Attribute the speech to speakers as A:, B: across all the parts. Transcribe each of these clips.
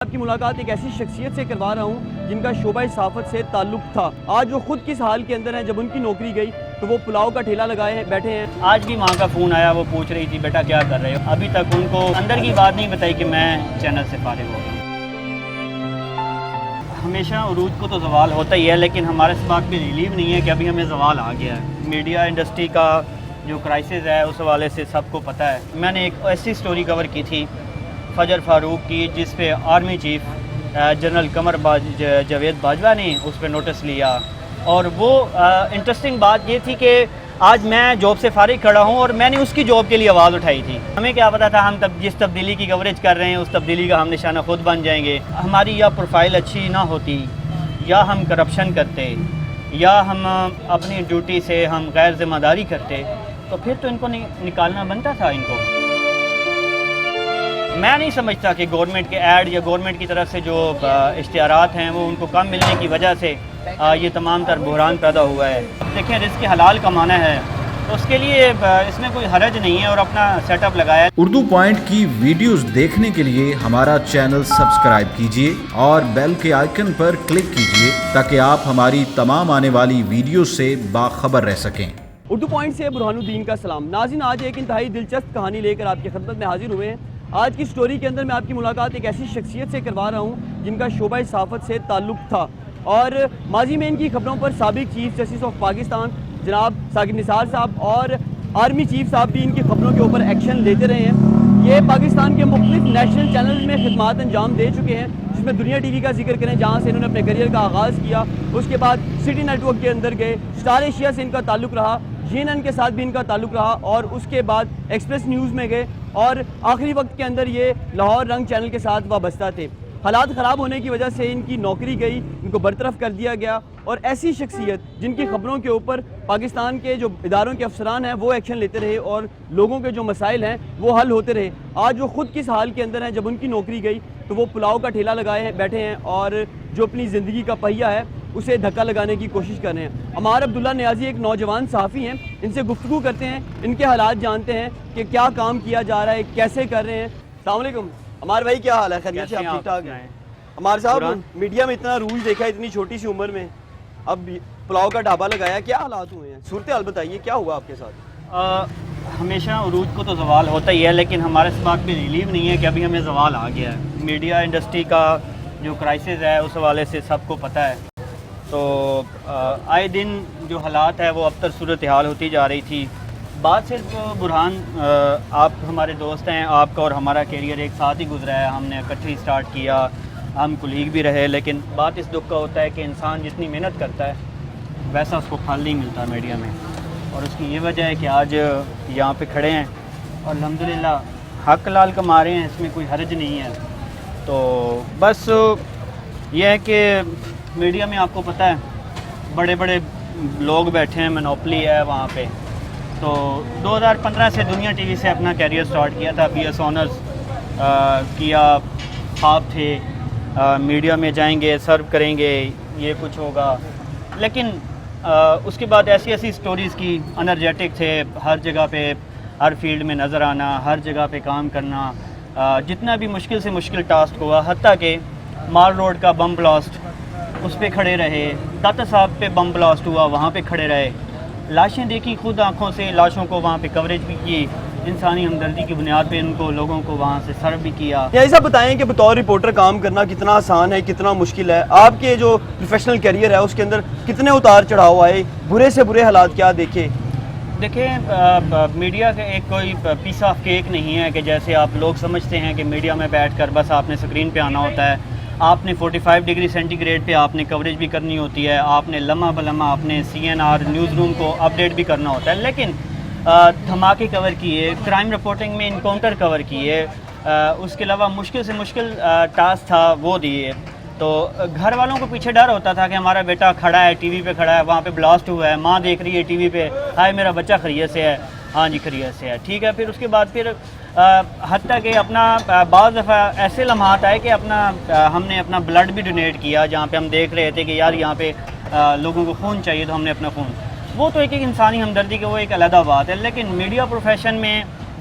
A: آپ کی ملاقات ایک ایسی شخصیت سے کروا رہا ہوں جن کا شعبہ صحافت سے تعلق تھا۔ آج وہ خود کس حال کے اندر ہیں، جب ان کی نوکری گئی تو وہ پلاؤ کا ٹھیلا لگائے بیٹھے ہیں۔
B: آج بھی ماں کا فون آیا، وہ پوچھ رہی تھی بیٹا کیا کر رہے ہو۔ ابھی تک ان کو اندر کی بات نہیں بتائی کہ میں چینل سے فارغ ہو گیا۔ ہمیشہ عروج کو تو زوال ہوتا ہی ہے، لیکن ہمارے اس بات پہ ریلیو نہیں ہے کہ ابھی ہمیں زوال آ گیا ہے۔ میڈیا انڈسٹری کا جو کرائسس ہے اس حوالے سے سب کو پتہ ہے۔ میں نے ایک ایسی سٹوری کور کی تھی فجر فاروق کی، جس پہ army chief general Qamar Javed Bajwa نے اس پہ نوٹس لیا، اور وہ انٹرسٹنگ بات یہ تھی کہ آج میں جاب سے فارغ کھڑا ہوں اور میں نے اس کی جاب کے لیے آواز اٹھائی تھی۔ ہمیں کیا پتا تھا ہم جس تبدیلی کی کوریج کر رہے ہیں اس تبدیلی کا ہم نشانہ خود بن جائیں گے۔ ہماری یا پروفائل اچھی نہ ہوتی، یا ہم کرپشن کرتے، یا ہم اپنی ڈیوٹی سے ہم غیر ذمہ داری کرتے، تو پھر تو ان کو نکالنا بنتا تھا۔ ان کو میں نہیں سمجھتا کہ گورنمنٹ کے ایڈ یا گورنمنٹ کی طرف سے جو اشتہارات ہیں وہ ان کو کم ملنے کی وجہ سے یہ تمام تر بحران پیدا ہوا ہے۔ دیکھیں رزق حلال کمانا ہے تو اس کے لیے اس میں کوئی حرج نہیں ہے، اور اپنا سیٹ اپ لگایا ہے۔
C: اردو پوائنٹ کی ویڈیوز دیکھنے کے لیے ہمارا چینل سبسکرائب کیجیے اور بیل کے آئیکن پر کلک کیجیے تاکہ آپ ہماری تمام آنے والی ویڈیوز سے باخبر رہ سکیں۔
A: اردو پوائنٹ سے برہان الدین کا سلام۔ ناظرین، آج ایک انتہائی دلچسپ کہانی لے کر آپ کی خدمت میں حاضر ہوئے ہیں۔ آج کی سٹوری کے اندر میں آپ کی ملاقات ایک ایسی شخصیت سے کروا رہا ہوں جن کا شعبہ صحافت سے تعلق تھا، اور ماضی میں ان کی خبروں پر سابق چیف جسٹس آف پاکستان جناب ثاقب نثار صاحب اور آرمی چیف صاحب بھی ان کی خبروں کے اوپر ایکشن لیتے رہے ہیں۔ یہ پاکستان کے مختلف نیشنل چینلز میں خدمات انجام دے چکے ہیں، جس میں دنیا ٹی وی کا ذکر کریں جہاں سے انہوں نے اپنے کریئر کا آغاز کیا، اس کے بعد سٹی نیٹ ورک کے اندر گئے، اسٹار ایشیا سے ان کا تعلق رہا، CNN کے ساتھ بھی ان کا تعلق رہا، اور اس کے بعد ایکسپریس نیوز میں گئے، اور آخری وقت کے اندر یہ لاہور رنگ چینل کے ساتھ وابستہ تھے۔ حالات خراب ہونے کی وجہ سے ان کی نوکری گئی، ان کو برطرف کر دیا گیا، اور ایسی شخصیت جن کی خبروں کے اوپر پاکستان کے جو اداروں کے افسران ہیں وہ ایکشن لیتے رہے اور لوگوں کے جو مسائل ہیں وہ حل ہوتے رہے۔ آج وہ خود کس حال کے اندر ہیں، جب ان کی نوکری گئی تو وہ پلاؤ کا ٹھیلا لگائے بیٹھے ہیں، اور جو اپنی زندگی کا پہیہ ہے اسے دھکا لگانے کی کوشش کر رہے ہیں۔ عمار عبداللہ نیازی ایک نوجوان صحافی ہیں، ان سے گفتگو کرتے ہیں، ان کے حالات جانتے ہیں کہ کیا کام کیا جا رہا ہے، کیسے کر رہے ہیں۔ السلام علیکم عمار بھائی، کیا حال ہے؟ خیریت سے؟ آپ ٹھیک ٹھاک ہیں؟ عمار صاحب، میڈیا میں اتنا روج دیکھا ہے اتنی چھوٹی سی عمر میں، اب پلاؤ کا ڈھابا لگایا، کیا حالات ہوئے ہیں؟ صورتحال بتائیے، کیا ہوا آپ کے ساتھ؟
B: ہمیشہ عروج کو تو زوال ہوتا ہی ہے، لیکن ہمارے اس بات پہ ریلیو نہیں ہے کہ ابھی ہمیں زوال آ گیا ہے۔ میڈیا انڈسٹری کا جو کرائسس ہے اس حوالے سے سب کو پتہ ہے، تو آئے دن جو حالات ہے وہ اب تر صورتحال ہوتی جا رہی تھی۔ بات صرف برہان، آپ ہمارے دوست ہیں، آپ کا اور ہمارا کیریئر ایک ساتھ ہی گزرا ہے، ہم نے اکٹھے اسٹارٹ کیا، ہم کولیگ بھی رہے، لیکن بات اس دکھ کا ہوتا ہے کہ انسان جتنی محنت کرتا ہے ویسا اس کو پھل نہیں ملتا میڈیا میں، اور اس کی یہ وجہ ہے کہ آج یہاں پہ کھڑے ہیں اور الحمدللہ حق لال کما رہے ہیں، اس میں کوئی حرج نہیں ہے۔ تو بس یہ ہے کہ میڈیا میں آپ کو پتہ ہے بڑے بڑے لوگ بیٹھے ہیں، مونوپلی ہے وہاں پہ۔ تو 2015 سے دنیا ٹی وی سے اپنا کیریئر سٹارٹ کیا تھا، BS آنرز کیا، خواب تھے میڈیا میں جائیں گے، سرو کریں گے، یہ کچھ ہوگا، لیکن اس کے بعد ایسی ایسی سٹوریز کی، انرجیٹک تھے، ہر جگہ پہ ہر فیلڈ میں نظر آنا، ہر جگہ پہ کام کرنا، جتنا بھی مشکل سے مشکل ٹاسک ہوا، حتیٰ کہ مال روڈ کا بم بلاسٹ اس پہ کھڑے رہے، داتا صاحب پہ بم بلاسٹ ہوا وہاں پہ کھڑے رہے، لاشیں دیکھی خود آنکھوں سے، لاشوں کو وہاں پہ کوریج بھی کی، انسانی ہمدردی کی بنیاد پہ ان کو لوگوں کو وہاں سے سرو بھی کیا۔
A: ایسا بتائیں کہ بطور رپورٹر کام کرنا کتنا آسان ہے، کتنا مشکل ہے؟ آپ کے جو پروفیشنل کیریئر ہے اس کے اندر کتنے اتار چڑھاؤ آئے، برے سے برے حالات کیا دیکھے؟
B: دیکھیں میڈیا کا ایک کوئی پیس آف کیک نہیں ہے کہ جیسے آپ لوگ سمجھتے ہیں کہ میڈیا میں بیٹھ کر بس آپ نے اسکرین پہ آنا ہوتا ہے، آپ نے 45 ڈگری سینٹی گریڈ پہ آپ نے کوریج بھی کرنی ہوتی ہے، آپ نے لمحہ بلمحہ اپنے CNR نیوز روم کو اپڈیٹ بھی کرنا ہوتا ہے، لیکن دھماکے کور کیے، کرائم رپورٹنگ میں انکاؤنٹر کور کیے، اس کے علاوہ مشکل سے مشکل ٹاسک تھا وہ دیے۔ تو گھر والوں کو پیچھے ڈر ہوتا تھا کہ ہمارا بیٹا کھڑا ہے ٹی وی پہ کھڑا ہے، وہاں پہ بلاسٹ ہوا ہے، ماں دیکھ رہی ہے ٹی وی پہ، ہائے میرا بچہ خیریت سے ہے، ہاں جی خیریت سے ہے، ٹھیک ہے۔ پھر اس کے بعد پھر حتیٰ کہ اپنا بعض دفعہ ایسے لمحات آئے کہ ہم نے اپنا بلڈ بھی ڈونیٹ کیا، جہاں پہ ہم دیکھ رہے تھے کہ یار یہاں پہ لوگوں کو خون چاہیے، تو ہم نے اپنا خون، وہ تو ایک انسانی ہمدردی کی وہ ایک علیحدہ بات ہے، لیکن میڈیا پروفیشن میں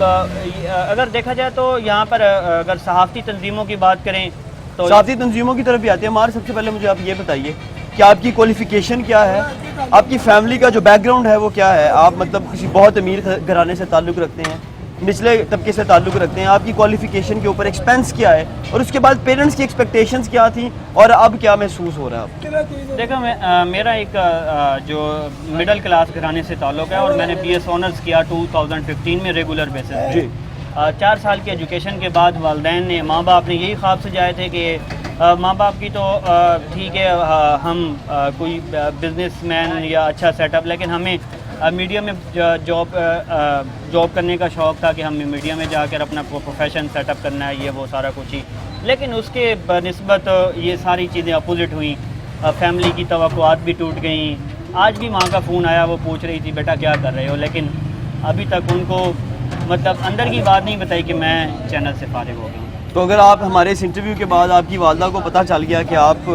B: اگر دیکھا جائے تو یہاں پر اگر صحافتی تنظیموں کی بات کریں تو
A: صحافتی تنظیموں کی طرف بھی آتے ہیں. ہمارے سب سے پہلے مجھے آپ یہ بتائیے کہ آپ کی کوالیفیکیشن کیا ہے, آپ کی فیملی کا جو بیک گراؤنڈ ہے وہ کیا ہے. آپ مطلب کسی بہت امیر گھرانے سے تعلق رکھتے ہیں, نچلے طبقے سے تعلق رکھتے ہیں, آپ کی کوالیفیکیشن کے اوپر ایکسپینس کیا ہے, اور اس کے بعد پیرنٹس کی ایکسپیکٹیشنز کیا تھیں, اور اب کیا محسوس ہو رہا ہے آپ؟
B: دیکھو میرا ایک جو مڈل کلاس گھرانے سے تعلق ہے, اور میں نے بی ایس آنرز کیا 2015 میں ریگولر بیسس.
A: جی.
B: 4 سال کی ایجوکیشن کے بعد والدین نے, ماں باپ نے یہی خواب سجائے تھے کہ ماں باپ کی تو ٹھیک ہے ہم کوئی بزنس مین یا اچھا سیٹ اپ, لیکن ہمیں میڈیا میں جاب کرنے کا شوق تھا کہ ہمیں میڈیا میں جا کر اپنا پروفیشن سیٹ اپ کرنا ہے, یہ وہ سارا کچھ ہی. لیکن اس کے بنسبت یہ ساری چیزیں اپوزٹ ہوئیں, فیملی کی توقعات بھی ٹوٹ گئیں. آج بھی ماں کا فون آیا, وہ پوچھ رہی تھی بیٹا کیا کر رہے ہو, لیکن ابھی تک ان کو مطلب اندر کی بات نہیں بتائی کہ میں چینل سے فارغ ہو گیا ہوں.
A: تو اگر آپ ہمارے اس انٹرویو کے بعد آپ کی والدہ کو پتہ چل گیا کہ آپ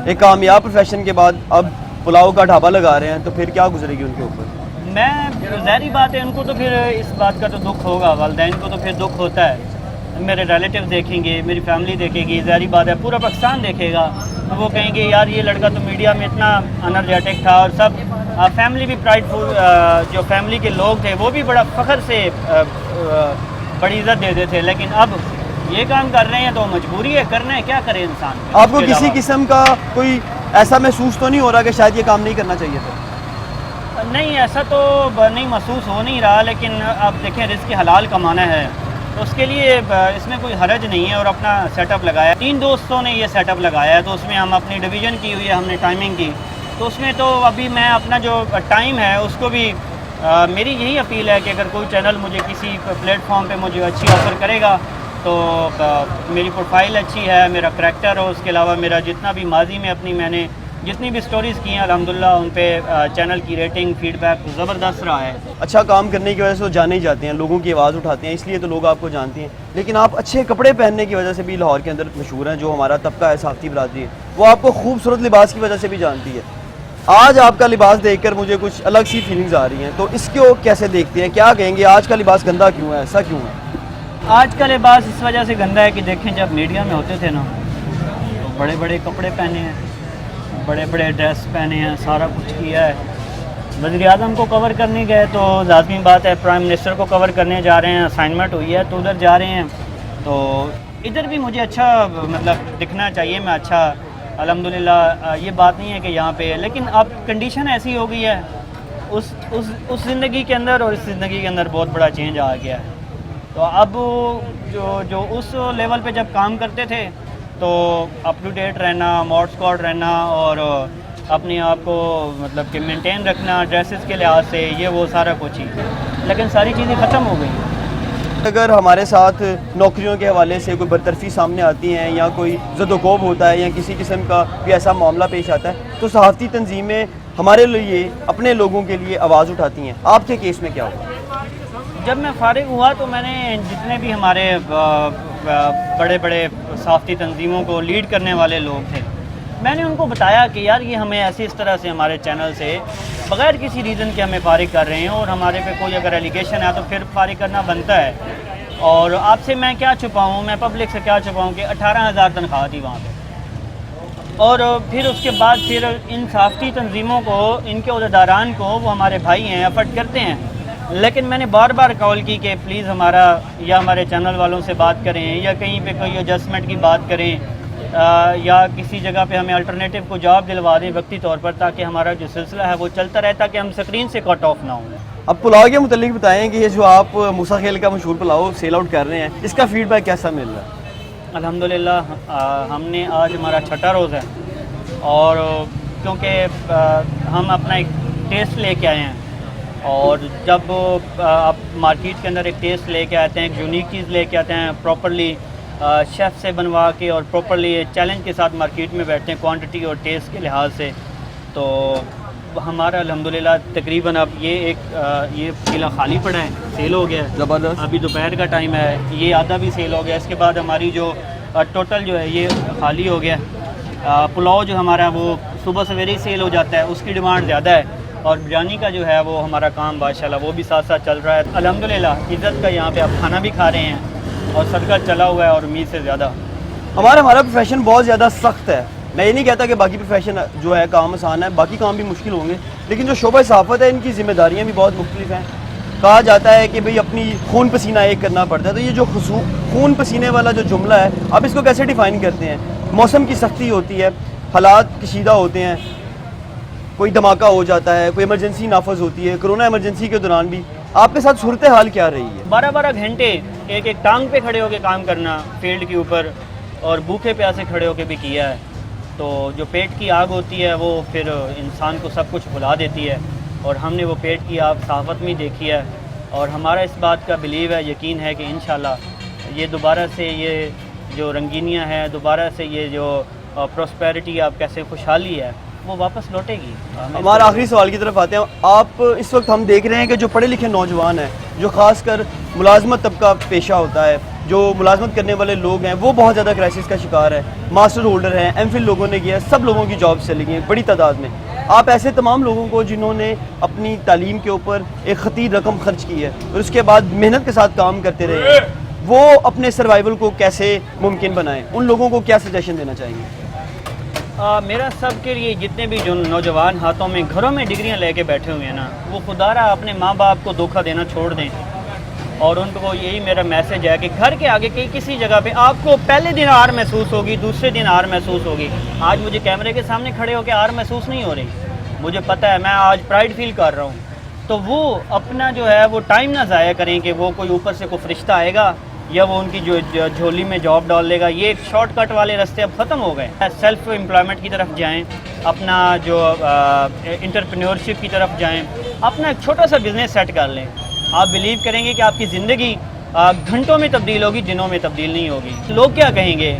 A: ایک کامیاب پروفیشن کے بعد اب پلاؤ کا ڈھابا لگا رہے ہیں, تو پھر کیا گزرے گی ان کے اوپر؟
B: میں ظاہری بات ہے ان کو تو پھر اس بات کا تو دکھ ہوگا, والدین کو تو پھر دکھ ہوتا ہے. میرے ریلیٹیو دیکھیں گے, میری فیملی دیکھے گی, ظاہری بات ہے پورا پاکستان دیکھے گا, تو وہ کہیں گے یار یہ لڑکا تو میڈیا میں اتنا انرجیٹک تھا, اور سب فیملی بھی پرائڈ فل, جو فیملی کے لوگ تھے وہ بھی بڑا فخر سے بڑی عزت دیتے تھے. لیکن اب یہ کام کر رہے ہیں تو مجبوری ہے, کرنا ہے, کیا کرے انسان.
A: آپ کو کسی قسم کا کوئی ایسا محسوس تو نہیں ہو رہا کہ شاید یہ کام نہیں کرنا چاہیے تھا؟
B: نہیں, ایسا تو نہیں محسوس ہو نہیں رہا, لیکن اب دیکھیں رزق حلال کمانا ہے تو اس کے لیے اس میں کوئی حرج نہیں ہے. اور اپنا سیٹ اپ لگایا, 3 دوستوں نے یہ سیٹ اپ لگایا ہے, تو اس میں ہم اپنی ڈویژن کی ہوئی ہے, ہم نے ٹائمنگ کی, تو اس میں تو ابھی میں اپنا جو ٹائم ہے اس کو بھی میری یہی اپیل ہے کہ اگر کوئی چینل مجھے کسی پلیٹ فارم پہ مجھے اچھی آفر کرے گا تو میری پروفائل اچھی ہے, میرا کریکٹر ہو, اس کے علاوہ میرا جتنا بھی ماضی میں میں نے جتنی بھی سٹوریز کی ہیں الحمدللہ ان پہ چینل کی ریٹنگ فیڈ بیک زبردست رہا ہے.
A: اچھا کام کرنے کی وجہ سے وہ جانے ہی جاتے ہیں, لوگوں کی آواز اٹھاتے ہیں, اس لیے تو لوگ آپ کو جانتے ہیں. لیکن آپ اچھے کپڑے پہننے کی وجہ سے بھی لاہور کے اندر مشہور ہیں. جو ہمارا طبقہ ہے صحافتی برادری ہے, وہ آپ کو خوبصورت لباس کی وجہ سے بھی جانتی ہے. آج آپ کا لباس دیکھ کر مجھے کچھ الگ سی فیلنگز آ رہی ہیں, تو اس کو کیسے دیکھتے ہیں, کیا کہیں گے آج کا لباس گندا کیوں ہے, ایسا کیوں ہے؟
B: آج کا لباس اس وجہ سے گندا ہے کہ دیکھیں جب میڈیا میں ہوتے تھے نا تو بڑے بڑے کپڑے پہنے ہیں, بڑے بڑے ڈریس پہنے ہیں, سارا کچھ کیا ہے. وزیر اعظم کو کور کرنے گئے تو لازمی بات ہے, پرائم منسٹر کو کور کرنے جا رہے ہیں, اسائنمنٹ ہوئی ہے تو ادھر جا رہے ہیں, تو ادھر بھی مجھے اچھا مطلب دکھنا چاہیے. میں اچھا الحمدللہ, یہ بات نہیں ہے کہ یہاں پہ, لیکن اب کنڈیشن ایسی ہو گئی ہے اس زندگی کے اندر اور اس زندگی کے اندر بہت بڑا چینج آ گیا ہے. تو اب جو اس لیول پہ جب کام کرتے تھے تو اپ ٹو ڈیٹ رہنا, ماڈ اسکواڈ رہنا, اور اپنے آپ کو مطلب کہ مینٹین رکھنا ڈریسز کے لحاظ سے, یہ وہ سارا کچھ ہی, لیکن ساری چیزیں ختم ہو گئی.
A: اگر ہمارے ساتھ نوکریوں کے حوالے سے کوئی برطرفی سامنے آتی ہیں, یا کوئی زد و کوب ہوتا ہے, یا کسی قسم کا بھی ایسا معاملہ پیش آتا ہے, تو صحافتی تنظیمیں ہمارے لیے, اپنے لوگوں کے لیے آواز اٹھاتی ہیں. آپ کے کیس میں کیا ہوگا؟
B: جب میں فارغ ہوا تو میں نے جتنے بھی ہمارے بڑے بڑے صحافتی تنظیموں کو لیڈ کرنے والے لوگ تھے, میں نے ان کو بتایا کہ یار یہ ہمیں ایسی اس طرح سے ہمارے چینل سے بغیر کسی ریزن کے ہمیں فارغ کر رہے ہیں, اور ہمارے پہ کوئی اگر ایلیگیشن ہے تو پھر فارغ کرنا بنتا ہے. اور آپ سے میں کیا چھپاؤں, میں پبلک سے کیا چھپاؤں کہ 18,000 تنخواہ تھی وہاں پہ. اور پھر اس کے بعد پھر ان صحافتی تنظیموں کو, ان کے عہدیداران کو, وہ ہمارے بھائی ہیں, ایفرٹ کرتے ہیں, لیکن میں نے بار بار کال کی کہ پلیز ہمارا یا ہمارے چینل والوں سے بات کریں, یا کہیں پہ کوئی ایڈجسٹمنٹ کی بات کریں, یا کسی جگہ پہ ہمیں الٹرنیٹیو کو جاب دلوا دیں وقتی طور پر, تاکہ ہمارا جو سلسلہ ہے وہ چلتا رہے, تاکہ ہم اسکرین سے کٹ آف نہ ہوں.
A: اب پلاؤ کے متعلق بتائیں کہ یہ جو آپ موسیٰ خیل کا مشہور پلاؤ سیل آؤٹ کر رہے ہیں, اس کا فیڈ بیک کیسا مل رہا ہے؟
B: الحمدللہ ہم نے آج ہمارا 6واں روز ہے, اور کیونکہ ہم اپنا ایک ٹیسٹ لے کے آئے ہیں, اور جب آپ مارکیٹ کے اندر ایک ٹیسٹ لے کے آتے ہیں, ایک یونیک چیز لے کے آتے ہیں, پراپرلی شیف سے بنوا کے اور پراپرلی چیلنج کے ساتھ مارکیٹ میں بیٹھتے ہیں کوانٹٹی اور ٹیسٹ کے لحاظ سے, تو ہمارا الحمدللہ تقریباً اب یہ قلعہ خالی پڑا ہے, سیل ہو گیا ہے.
A: زبردست.
B: ابھی دوپہر کا ٹائم ہے, یہ آدھا بھی سیل ہو گیا. اس کے بعد ہماری جو ٹوٹل جو ہے یہ خالی ہو گیا. پلاؤ جو ہمارا وہ صبح سویرے ہی سیل ہو جاتا ہے, اس کی ڈیمانڈ زیادہ ہے, اور بریانی کا جو ہے وہ ہمارا کام ماشاءاللہ وہ بھی ساتھ ساتھ چل رہا ہے الحمدللہ. عزت کا یہاں پہ آپ کھانا بھی کھا رہے ہیں اور صدقہ چلا ہوا ہے اور امید سے زیادہ.
A: ہمارا پروفیشن بہت زیادہ سخت ہے. میں یہ نہیں کہتا کہ باقی پروفیشن جو ہے کام آسان ہے, باقی کام بھی مشکل ہوں گے, لیکن جو شعبہ صحافت ہے ان کی ذمہ داریاں بھی بہت مختلف ہیں. کہا جاتا ہے کہ بھئی اپنی خون پسینہ ایک کرنا پڑتا ہے, تو یہ جو خون پسینے والا جو جملہ ہے آپ اس کو کیسے ڈیفائن کرتے ہیں؟ موسم کی سختی ہوتی ہے, حالات کشیدہ ہوتے ہیں, کوئی دھماکہ ہو جاتا ہے, کوئی ایمرجنسی نافذ ہوتی ہے, کرونا ایمرجنسی کے دوران بھی آپ کے ساتھ صورتحال کیا رہی ہے؟
B: 12 گھنٹے ایک ٹانگ پہ کھڑے ہو کے کام کرنا فیلڈ کے اوپر, اور بھوکے پیاسے کھڑے ہو کے بھی کیا ہے. تو جو پیٹ کی آگ ہوتی ہے وہ پھر انسان کو سب کچھ بھلا دیتی ہے, اور ہم نے وہ پیٹ کی آگ صحافت میں دیکھی ہے. اور ہمارا اس بات کا بلیو ہے, یقین ہے کہ انشاءاللہ یہ دوبارہ سے یہ جو رنگینیاں ہیں, دوبارہ سے یہ جو پراسپیرٹی آپ کیسے خوشحالی ہے وہ واپس لوٹے گی.
A: ہمارا آخری سوال کی طرف آتے ہیں. آپ اس وقت ہم دیکھ رہے ہیں کہ جو پڑھے لکھے نوجوان ہیں, جو خاص کر ملازمت طبقہ پیشہ ہوتا ہے, جو ملازمت کرنے والے لوگ ہیں, وہ بہت زیادہ کرائسس کا شکار ہے. ماسٹر ہولڈر ہیں, ایم فل لوگوں نے کیا ہے, سب لوگوں کی جابس چلی گئی ہیں بڑی تعداد میں. آپ ایسے تمام لوگوں کو جنہوں نے اپنی تعلیم کے اوپر ایک خطیر رقم خرچ کی ہے اور اس کے بعد محنت کے ساتھ کام کرتے رہے, وہ اپنے سروائیول کو کیسے ممکن بنائیں, ان لوگوں کو کیا سجیشن دینا چاہیں گے؟
B: میرا سب کے لیے جتنے بھی جو نوجوان ہاتھوں میں گھروں میں ڈگریاں لے کے بیٹھے ہوئے ہیں نا, وہ خدا رہا اپنے ماں باپ کو دھوکہ دینا چھوڑ دیں. اور ان کو یہی میرا میسج ہے کہ گھر کے آگے کسی جگہ پہ آپ کو پہلے دن آر محسوس ہوگی, دوسرے دن آر محسوس ہوگی. آج مجھے کیمرے کے سامنے کھڑے ہو کے آر محسوس نہیں ہو رہی, مجھے پتہ ہے, میں آج پرائڈ فیل کر رہا ہوں. تو وہ اپنا جو ہے وہ ٹائم نہ ضائع کریں کہ وہ کوئی اوپر سے کوئی فرشتہ آئے گا یا وہ ان کی جو جھولی میں جاب ڈال لے گا. یہ ایک شارٹ کٹ والے راستے اب ختم ہو گئے. سیلف امپلائمنٹ کی طرف جائیں, اپنا جو انٹرپرینیورشپ کی طرف جائیں, اپنا ایک چھوٹا سا بزنس سیٹ کر لیں. آپ بلیو کریں گے کہ آپ کی زندگی گھنٹوں میں تبدیل ہوگی, دنوں میں تبدیل نہیں ہوگی. لوگ کیا کہیں گے,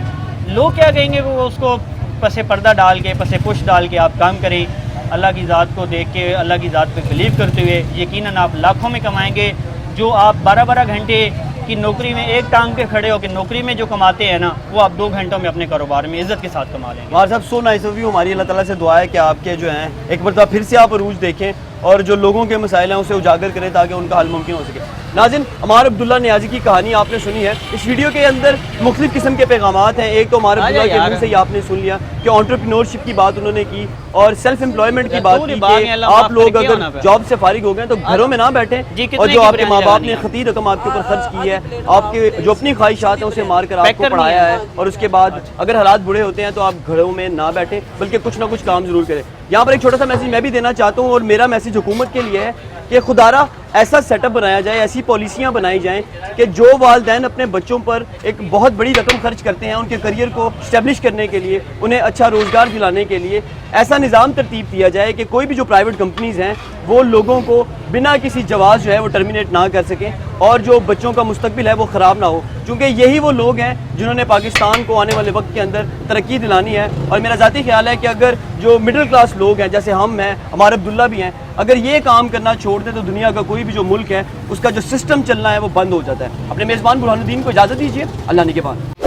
B: لوگ کیا کہیں گے, وہ اس کو پس پردہ ڈال کے, پس پش ڈال کے آپ کام کریں. اللہ کی ذات کو دیکھ کے, اللہ کی ذات پہ بلیو کرتے ہوئے یقیناً آپ لاکھوں میں کمائیں گے. جو آپ 12 گھنٹے کی نوکری میں ایک ٹانگ پہ کھڑے ہو کے نوکری میں جو کماتے ہیں نا, وہ آپ 2 گھنٹوں میں اپنے کاروبار میں عزت کے ساتھ کما لیں گے.
A: ہمارے صاحب سو نائس آف یو. ہماری اللہ تعالیٰ سے دعا ہے کہ آپ کے جو ہیں ایک مرتبہ پھر سے آپ عروج دیکھیں اور جو لوگوں کے مسائل ہیں اسے اجاگر کریں تاکہ ان کا حل ممکن ہو سکے. ناظرین, عمار عبداللہ نیازی کی کہانی آپ نے سنی ہے. اس ویڈیو کے اندر مختلف قسم کے پیغامات ہیں. ایک تو عمار عبداللہ کے منہ سے ہی آپ نے سن لیا کہ انٹرپرینورشپ کی بات انہوں نے کی اور سیلف امپلائمنٹ کی بات کی کہ آپ لوگ اگر جاب سے فارغ ہو گئے تو گھروں میں نہ بیٹھیں, اور جو آپ کے ماں باپ نے خطیر رقم آپ کے اوپر خرچ کی ہے, آپ کے جو اپنی خواہشات ہیں اسے مار کر آپ کو پڑھایا ہے, اور اس کے بعد اگر حالات برے ہوتے ہیں تو آپ گھروں میں نہ بیٹھیں بلکہ کچھ نہ کچھ کام ضرور کریں. یہاں پر ایک چھوٹا سا میسیج میں بھی دینا چاہتا ہوں, اور میرا میسیج حکومت کے لیے ہے کہ خدارہ ایسا سیٹ اپ بنایا جائے, ایسی پالیسیاں بنائی جائیں کہ جو والدین اپنے بچوں پر ایک بہت بڑی رقم خرچ کرتے ہیں ان کے کریئر کو اسٹیبلش کرنے کے لیے, انہیں اچھا روزگار دلانے کے لیے, ایسا نظام ترتیب دیا جائے کہ کوئی بھی جو پرائیویٹ کمپنیز ہیں وہ لوگوں کو بنا کسی جواز جو ہے وہ ٹرمینیٹ نہ کر سکیں, اور جو بچوں کا مستقبل ہے وہ خراب نہ ہو, کیونکہ یہی وہ لوگ ہیں جنہوں نے پاکستان کو آنے والے وقت کے اندر ترقی دلانی ہے. اور میرا ذاتی خیال ہے کہ اگر جو مڈل کلاس لوگ ہیں جیسے ہم ہیں, عمار عبداللہ بھی ہیں, اگر یہ کام کرنا چھوڑ دیں تو دنیا کا کوئی بھی جو ملک ہے اس کا جو سسٹم چلنا ہے وہ بند ہو جاتا ہے. اپنے میزبان برہان الدین کو اجازت دیجیے. اللہ نگہبان.